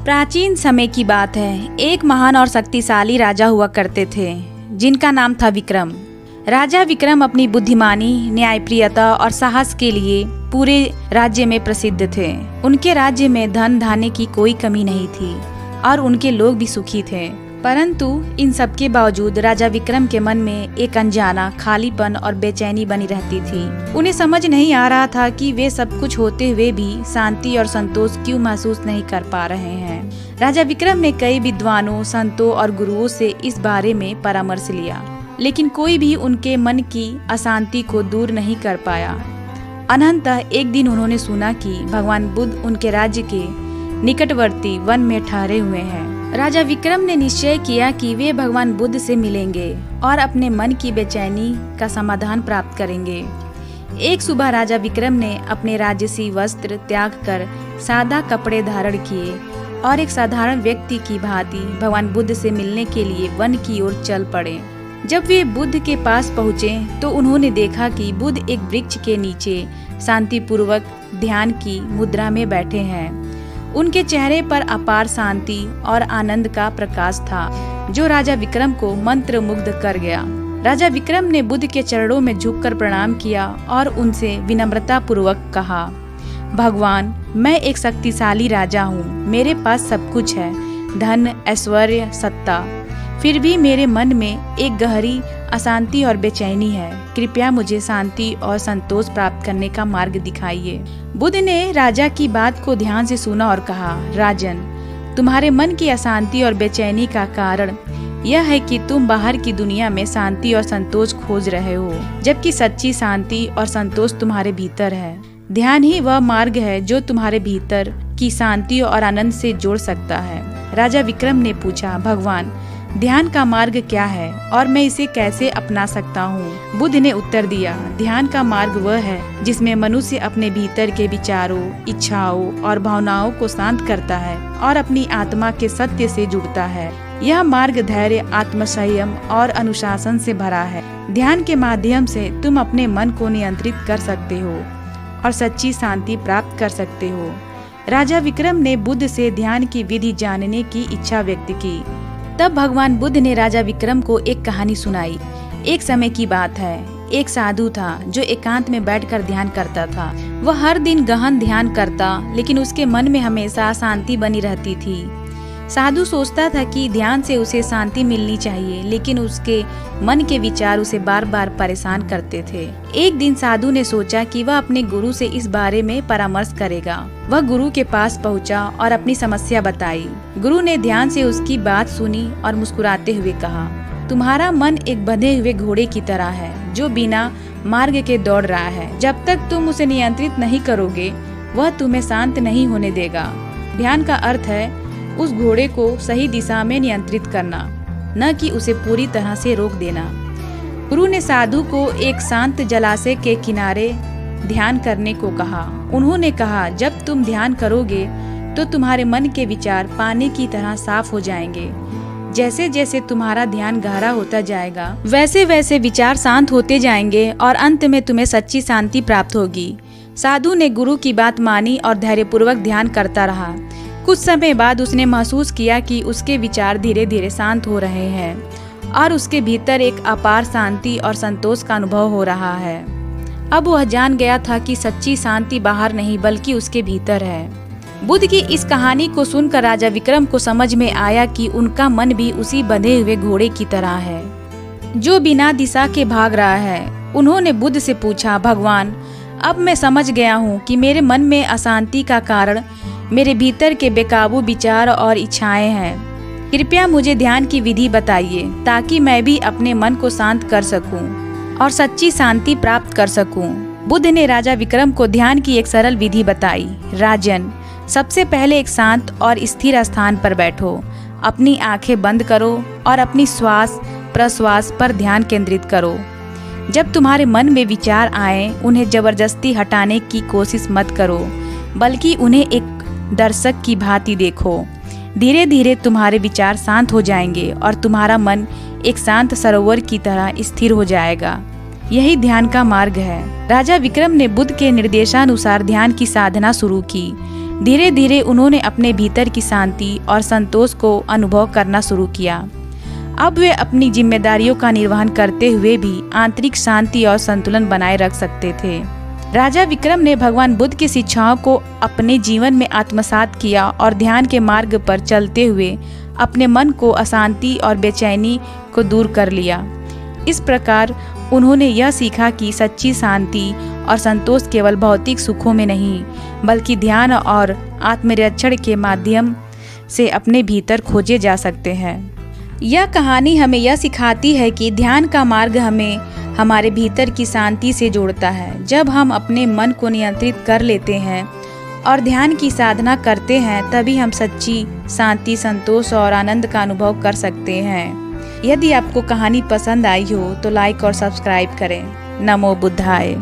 प्राचीन समय की बात है। एक महान और शक्तिशाली राजा हुआ करते थे जिनका नाम था विक्रम। राजा विक्रम अपनी बुद्धिमानी, न्यायप्रियता और साहस के लिए पूरे राज्य में प्रसिद्ध थे। उनके राज्य में धन धान्य की कोई कमी नहीं थी और उनके लोग भी सुखी थे। परंतु इन सब के बावजूद राजा विक्रम के मन में एक अनजाना खालीपन और बेचैनी बनी रहती थी। उन्हें समझ नहीं आ रहा था कि वे सब कुछ होते हुए भी शांति और संतोष क्यों महसूस नहीं कर पा रहे हैं। राजा विक्रम ने कई विद्वानों, संतों और गुरुओं से इस बारे में परामर्श लिया, लेकिन कोई भी उनके मन की अशांति को दूर नहीं कर पाया। अनंतः एक दिन उन्होंने सुना कि भगवान बुद्ध उनके राज्य के निकटवर्ती वन में ठहरे हुए हैं। राजा विक्रम ने निश्चय किया कि वे भगवान बुद्ध से मिलेंगे और अपने मन की बेचैनी का समाधान प्राप्त करेंगे। एक सुबह राजा विक्रम ने अपने राजसी वस्त्र त्याग कर सादा कपड़े धारण किए और एक साधारण व्यक्ति की भांति भगवान बुद्ध से मिलने के लिए वन की ओर चल पड़े। जब वे बुद्ध के पास पहुँचे तो उन्होंने देखा कि बुद्ध एक वृक्ष के नीचे शांतिपूर्वक ध्यान की मुद्रा में बैठे हैं। उनके चेहरे पर अपार शांति और आनंद का प्रकाश था जो राजा विक्रम को मंत्र मुग्ध कर गया। राजा विक्रम ने बुद्ध के चरणों में झुककर प्रणाम किया और उनसे विनम्रता पूर्वक कहा, भगवान, मैं एक शक्तिशाली राजा हूँ। मेरे पास सब कुछ है, धन, ऐश्वर्य, सत्ता, फिर भी मेरे मन में एक गहरी अशांति और बेचैनी है। कृपया मुझे शांति और संतोष प्राप्त करने का मार्ग दिखाइए। बुद्ध ने राजा की बात को ध्यान से सुना और कहा, राजन, तुम्हारे मन की अशांति और बेचैनी का कारण यह है कि तुम बाहर की दुनिया में शांति और संतोष खोज रहे हो, जबकि सच्ची शांति और संतोष तुम्हारे भीतर है। ध्यान ही वह मार्ग है जो तुम्हारे भीतर की शांति और आनंद से जोड़ सकता है। राजा विक्रम ने पूछा, भगवान, ध्यान का मार्ग क्या है और मैं इसे कैसे अपना सकता हूँ? बुद्ध ने उत्तर दिया, ध्यान का मार्ग वह है जिसमें मनुष्य अपने भीतर के विचारों, इच्छाओं और भावनाओं को शांत करता है और अपनी आत्मा के सत्य से जुड़ता है। यह मार्ग धैर्य, आत्मसंयम और अनुशासन से भरा है। ध्यान के माध्यम से तुम अपने मन को नियंत्रित कर सकते हो और सच्ची शांति प्राप्त कर सकते हो। राजा विक्रम ने बुद्ध से ध्यान की विधि जानने की इच्छा व्यक्त की। तब भगवान बुद्ध ने राजा विक्रम को एक कहानी सुनाई। एक समय की बात है, एक साधु था जो एकांत में बैठकर ध्यान करता था। वह हर दिन गहन ध्यान करता, लेकिन उसके मन में हमेशा शांति बनी रहती थी। साधु सोचता था कि ध्यान से उसे शांति मिलनी चाहिए, लेकिन उसके मन के विचार उसे बार बार परेशान करते थे। एक दिन साधु ने सोचा कि वह अपने गुरु से इस बारे में परामर्श करेगा। वह गुरु के पास पहुंचा और अपनी समस्या बताई। गुरु ने ध्यान से उसकी बात सुनी और मुस्कुराते हुए कहा, तुम्हारा मन एक बंधे हुए घोड़े की तरह है जो बिना मार्ग के दौड़ रहा है। जब तक तुम उसे नियंत्रित नहीं करोगे, वह तुम्हें शांत नहीं होने देगा। ध्यान का अर्थ है उस घोड़े को सही दिशा में नियंत्रित करना, न कि उसे पूरी तरह से रोक देना। गुरु ने साधु को एक शांत जलाशय के किनारे ध्यान करने को कहा। उन्होंने कहा, जब तुम ध्यान करोगे तो तुम्हारे मन के विचार पानी की तरह साफ हो जाएंगे। जैसे जैसे तुम्हारा ध्यान गहरा होता जाएगा, वैसे वैसे विचार शांत होते जाएंगे और अंत में तुम्हें सच्ची शांति प्राप्त होगी। साधु ने गुरु की बात मानी और धैर्यपूर्वक ध्यान करता रहा। कुछ समय बाद उसने महसूस किया कि उसके विचार धीरे धीरे शांत हो रहे हैं और उसके भीतर एक अपार शांति और संतोष का अनुभव हो रहा है। अब वह जान गया था कि सच्ची शांति बाहर नहीं बल्कि उसके भीतर है। बुद्ध की इस कहानी को सुनकर राजा विक्रम को समझ में आया कि उनका मन भी उसी बंधे हुए घोड़े की तरह है जो बिना दिशा के भाग रहा है। उन्होंने बुद्ध से पूछा, भगवान, अब मैं समझ गया हूँ कि मेरे मन में अशांति का कारण मेरे भीतर के बेकाबू विचार और इच्छाएं हैं। कृपया मुझे ध्यान की विधि बताइए ताकि मैं भी अपने मन को शांत कर सकूं और सच्ची शांति प्राप्त कर सकूं। बुद्ध ने राजा विक्रम को ध्यान की एक सरल विधि बताई। राजन, सबसे पहले एक शांत और स्थिर स्थान पर बैठो। अपनी आंखें बंद करो और अपनी श्वास प्रश्वास पर ध्यान केंद्रित करो। जब तुम्हारे मन में विचार आए, उन्हें जबरदस्ती हटाने की कोशिश मत करो, बल्कि उन्हें एक दर्शक की भांति देखो। धीरे धीरे तुम्हारे विचार शांत हो जाएंगे और तुम्हारा मन एक शांत सरोवर की तरह स्थिर हो जाएगा। यही ध्यान का मार्ग है। राजा विक्रम ने बुद्ध के निर्देशानुसार ध्यान की साधना शुरू की। धीरे धीरे उन्होंने अपने भीतर की शांति और संतोष को अनुभव करना शुरू किया। अब वे अपनी जिम्मेदारियों का निर्वहन करते हुए भी आंतरिक शांति और संतुलन बनाए रख सकते थे। राजा विक्रम ने भगवान बुद्ध की शिक्षाओं को अपने जीवन में आत्मसात किया और ध्यान के मार्ग पर चलते हुए अपने मन को अशांति और बेचैनी को दूर कर लिया। इस प्रकार उन्होंने यह सीखा कि सच्ची शांति और संतोष केवल भौतिक सुखों में नहीं, बल्कि ध्यान और आत्मनिरीक्षण के माध्यम से अपने भीतर खोजे जा सकते हैं। यह कहानी हमें यह सिखाती है कि ध्यान का मार्ग हमें हमारे भीतर की शांति से जोड़ता है। जब हम अपने मन को नियंत्रित कर लेते हैं और ध्यान की साधना करते हैं, तभी हम सच्ची शांति, संतोष और आनंद का अनुभव कर सकते हैं। यदि आपको कहानी पसंद आई हो तो लाइक और सब्सक्राइब करें। नमो बुद्धाय।